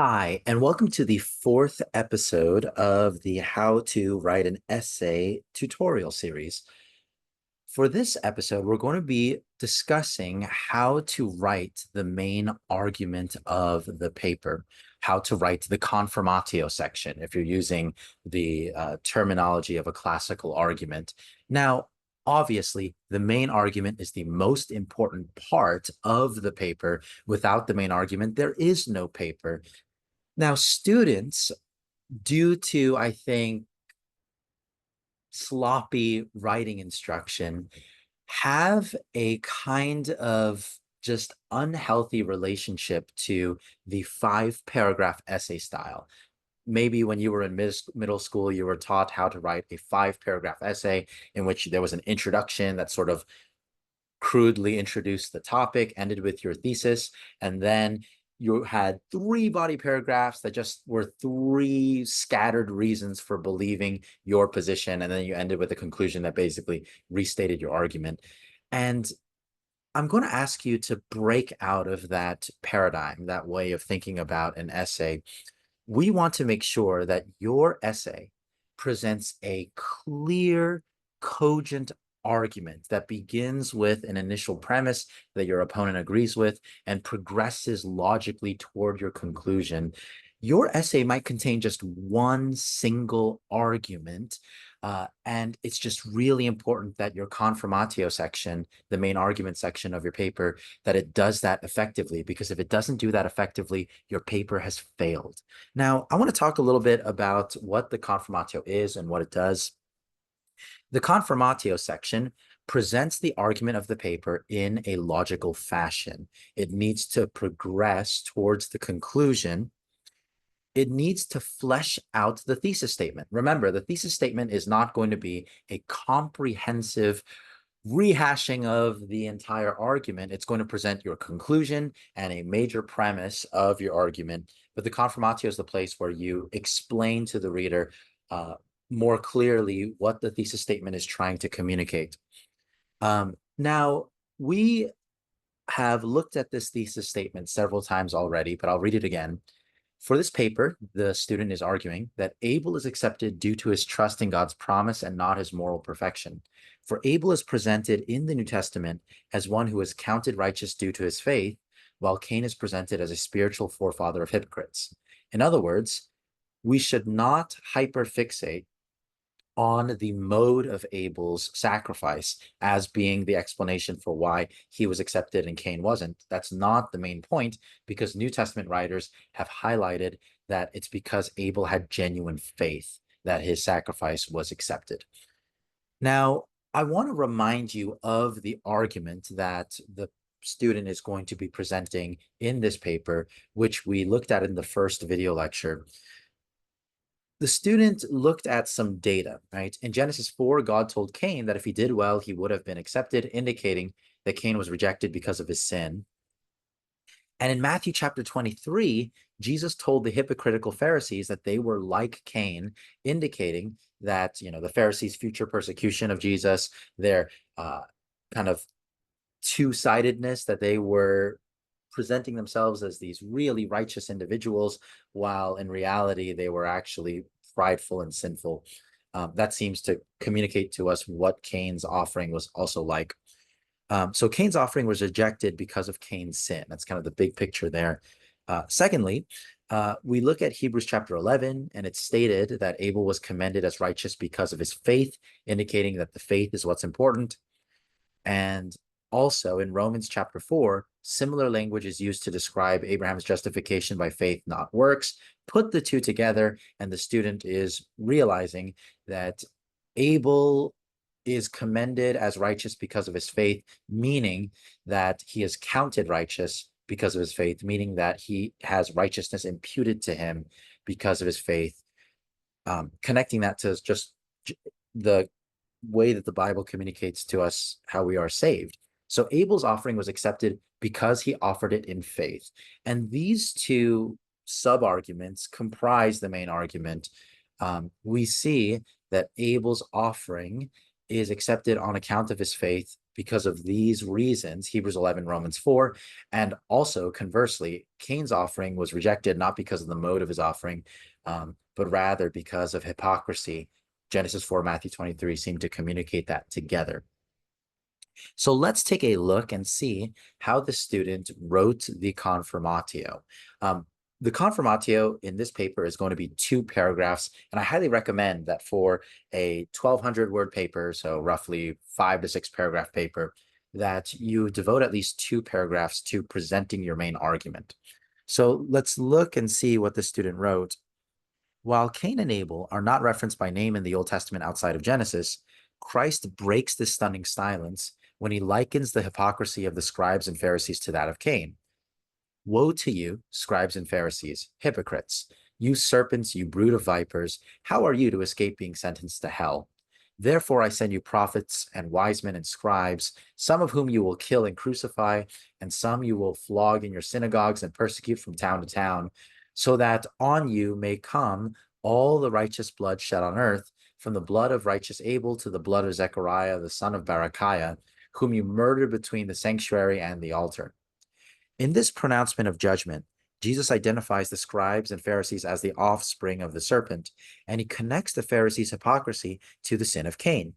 Hi, and welcome to the fourth episode of the How to Write an Essay tutorial series. For this episode, we're going to be discussing how to write the main argument of the paper, how to write the confirmatio section, if you're using the terminology of a classical argument. Now, obviously, the main argument is the most important part of the paper. Without the main argument, there is no paper. Now, students, due to, I think, sloppy writing instruction, have a kind of just unhealthy relationship to the five-paragraph essay style. Maybe when you were in middle school, you were taught how to write a five-paragraph essay in which there was an introduction that sort of crudely introduced the topic, ended with your thesis, and then you had three body paragraphs that just were three scattered reasons for believing your position, and then you ended with a conclusion that basically restated your argument. And I'm going to ask you to break out of that paradigm, that way of thinking about an essay. We want to make sure that your essay presents a clear, cogent argument that begins with an initial premise that your opponent agrees with and progresses logically toward your conclusion. Your essay might contain just one single argument, and it's just really important that your confirmatio section, the main argument section of your paper, that it does that effectively, because if it doesn't do that effectively, your paper has failed. Now, I want to talk a little bit about what the confirmatio is and what it does. The confirmatio section presents the argument of the paper in a logical fashion. It needs to progress towards the conclusion. It needs to flesh out the thesis statement. Remember, the thesis statement is not going to be a comprehensive rehashing of the entire argument. It's going to present your conclusion and a major premise of your argument. But the confirmatio is the place where you explain to the reader more clearly what the thesis statement is trying to communicate. Now, we have looked at this thesis statement several times already, but I'll read it again. For this paper, the student is arguing that Abel is accepted due to his trust in God's promise and not his moral perfection. For Abel is presented in the New Testament as one who is counted righteous due to his faith, while Cain is presented as a spiritual forefather of hypocrites. In other words, we should not hyperfixate on the mode of Abel's sacrifice as being the explanation for why he was accepted and Cain wasn't. That's not the main point, because New Testament writers have highlighted that it's because Abel had genuine faith that his sacrifice was accepted. Now, I want to remind you of the argument that the student is going to be presenting in this paper, which we looked at in the first video lecture. The student looked at some data, right? In Genesis 4, God told Cain that if he did well, he would have been accepted, indicating that Cain was rejected because of his sin. And in Matthew chapter 23, Jesus told the hypocritical Pharisees that they were like Cain, indicating that, the Pharisees' future persecution of Jesus, their kind of two-sidedness, that they were presenting themselves as these really righteous individuals, while in reality, they were actually prideful and sinful. That seems to communicate to us what Cain's offering was also like. So Cain's offering was rejected because of Cain's sin. That's kind of the big picture there. Secondly, we look at Hebrews chapter 11, and it's stated that Abel was commended as righteous because of his faith, indicating that the faith is what's important. And also in Romans chapter 4, similar language is used to describe Abraham's justification by faith, not works. Put the two together, and the student is realizing that Abel is commended as righteous because of his faith, meaning that he is counted righteous because of his faith, meaning that he has righteousness imputed to him because of his faith. Connecting that to just the way that the Bible communicates to us how we are saved. So Abel's offering was accepted because he offered it in faith. And these two sub-arguments comprise the main argument. We see that Abel's offering is accepted on account of his faith Because of these reasons, Hebrews 11, Romans 4, and also conversely, Cain's offering was rejected not because of the mode of his offering, but rather because of hypocrisy. Genesis 4, Matthew 23 seem to communicate that together. So let's take a look and see how the student wrote the confirmatio. Um, the confirmatio in this paper is going to be 2 paragraphs, and I highly recommend that for a 1,200 word paper, so roughly 5 to 6 paragraph paper, that you devote at least 2 paragraphs to presenting your main argument. So let's look and see what the student wrote. While Cain and Abel are not referenced by name in the Old Testament outside of Genesis, Christ breaks this stunning silence when he likens the hypocrisy of the scribes and Pharisees to that of Cain. Woe to you, scribes and Pharisees, hypocrites! You serpents, you brood of vipers, how are you to escape being sentenced to hell? Therefore I send you prophets and wise men and scribes, some of whom you will kill and crucify, and some you will flog in your synagogues and persecute from town to town, so that on you may come all the righteous blood shed on earth, from the blood of righteous Abel to the blood of Zechariah, the son of Barachiah, whom you murdered between the sanctuary and the altar. In this pronouncement of judgment, Jesus identifies the scribes and Pharisees as the offspring of the serpent, and he connects the Pharisees' hypocrisy to the sin of Cain.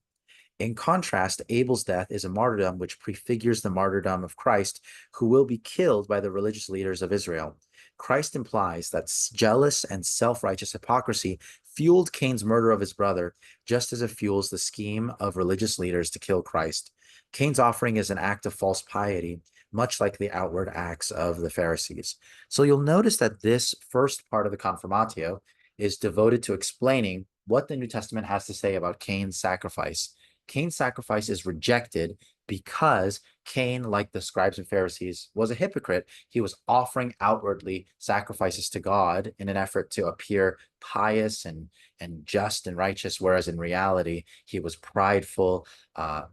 In contrast, Abel's death is a martyrdom which prefigures the martyrdom of Christ, who will be killed by the religious leaders of Israel. Christ implies that jealous and self-righteous hypocrisy fueled Cain's murder of his brother, just as it fuels the scheme of religious leaders to kill Christ. Cain's offering is an act of false piety, much like the outward acts of the Pharisees. So you'll notice that this first part of the Confirmatio is devoted to explaining what the New Testament has to say about Cain's sacrifice. Cain's sacrifice is rejected because Cain, like the scribes and Pharisees, was a hypocrite. He was offering outwardly sacrifices to God in an effort to appear pious and just and righteous, whereas in reality, he was prideful,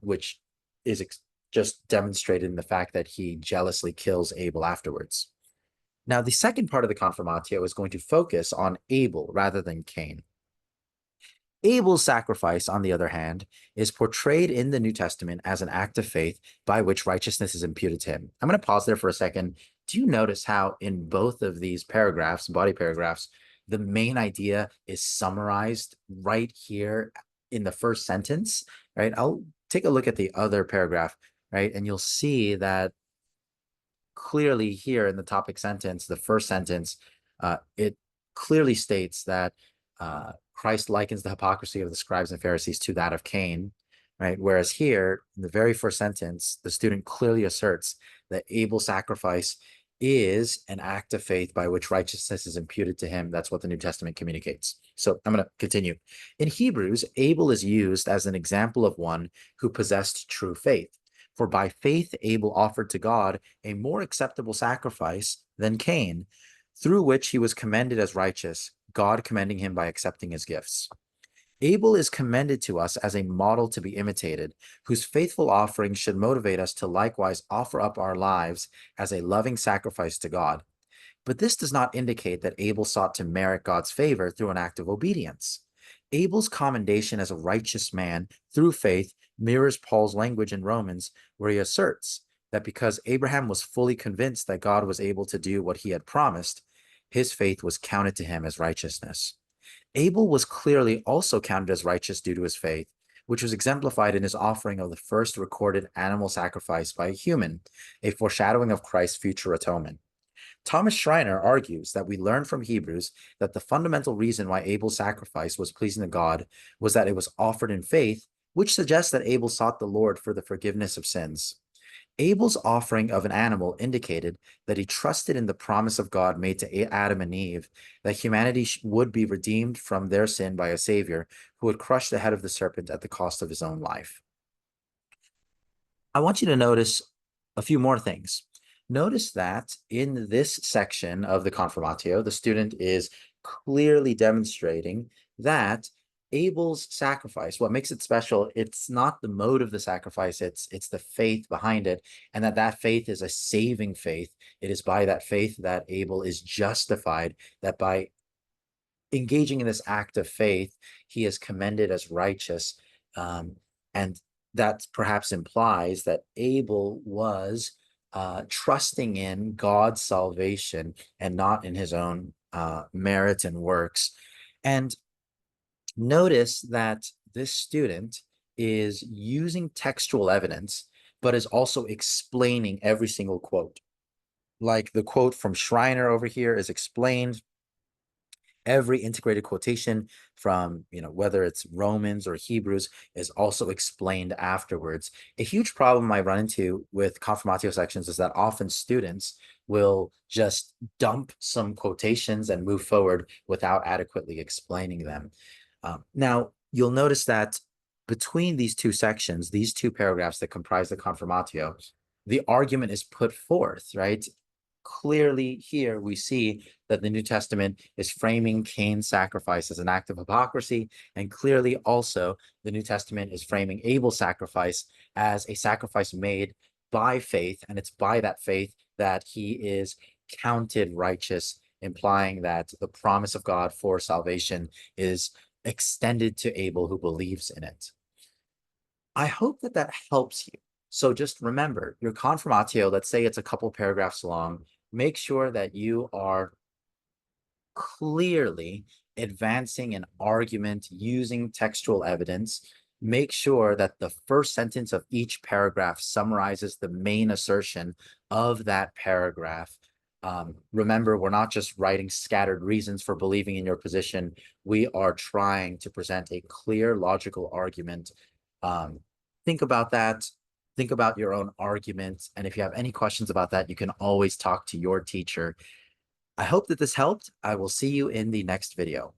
which is just demonstrated in the fact that he jealously kills Abel afterwards. Now, the second part of the Confirmatio is going to focus on Abel rather than Cain. Abel's sacrifice, on the other hand, is portrayed in the New Testament as an act of faith by which righteousness is imputed to him. I'm going to pause there for a second. Do you notice how in both of these paragraphs, body paragraphs, the main idea is summarized right here in the first sentence, right? I'll take a look at the other paragraph, right? And you'll see that clearly here in the topic sentence, the first sentence, it clearly states that Christ likens the hypocrisy of the scribes and Pharisees to that of Cain, right? Whereas here, in the very first sentence, the student clearly asserts that Abel's sacrifice is an act of faith by which righteousness is imputed to him. That's what the New Testament communicates. So I'm going to continue. In Hebrews, Abel is used as an example of one who possessed true faith. For by faith, Abel offered to God a more acceptable sacrifice than Cain, through which he was commended as righteous, God commending him by accepting his gifts. Abel is commended to us as a model to be imitated, whose faithful offering should motivate us to likewise offer up our lives as a loving sacrifice to God. But this does not indicate that Abel sought to merit God's favor through an act of obedience. Abel's commendation as a righteous man through faith mirrors Paul's language in Romans, where he asserts that because Abraham was fully convinced that God was able to do what he had promised, his faith was counted to him as righteousness. Abel was clearly also counted as righteous due to his faith, which was exemplified in his offering of the first recorded animal sacrifice by a human, a foreshadowing of Christ's future atonement. Thomas Schreiner argues that we learn from Hebrews that the fundamental reason why Abel's sacrifice was pleasing to God was that it was offered in faith, which suggests that Abel sought the Lord for the forgiveness of sins. Abel's offering of an animal indicated that he trusted in the promise of God made to Adam and Eve, that humanity would be redeemed from their sin by a savior who would crush the head of the serpent at the cost of his own life. I want you to notice a few more things. Notice that in this section of the Confirmatio, the student is clearly demonstrating that Abel's sacrifice, what makes it special, it's not the mode of the sacrifice, it's the faith behind it, and that faith is a saving faith. It is by that faith that Abel is justified, that by engaging in this act of faith, he is commended as righteous. And that perhaps implies that Abel was trusting in God's salvation and not in his own merit and works. And notice that this student is using textual evidence, but is also explaining every single quote. Like the quote from Schreiner over here is explained. Every integrated quotation from, whether it's Romans or Hebrews is also explained afterwards. A huge problem I run into with confirmatio sections is that often students will just dump some quotations and move forward without adequately explaining them. Now, you'll notice that between these two sections, these two paragraphs that comprise the confirmatio, the argument is put forth, right? Clearly here we see that the New Testament is framing Cain's sacrifice as an act of hypocrisy, and clearly also the New Testament is framing Abel's sacrifice as a sacrifice made by faith, and it's by that faith that he is counted righteous, implying that the promise of God for salvation is extended to Abel who believes in it. I hope that that helps you. So just remember your confirmatio, let's say it's a couple paragraphs long, make sure that you are clearly advancing an argument using textual evidence. Make sure that the first sentence of each paragraph summarizes the main assertion of that paragraph. Remember, we're not just writing scattered reasons for believing in your position. We are trying to present a clear, logical argument. Think about that. Think about your own arguments. And if you have any questions about that, you can always talk to your teacher. I hope that this helped. I will see you in the next video.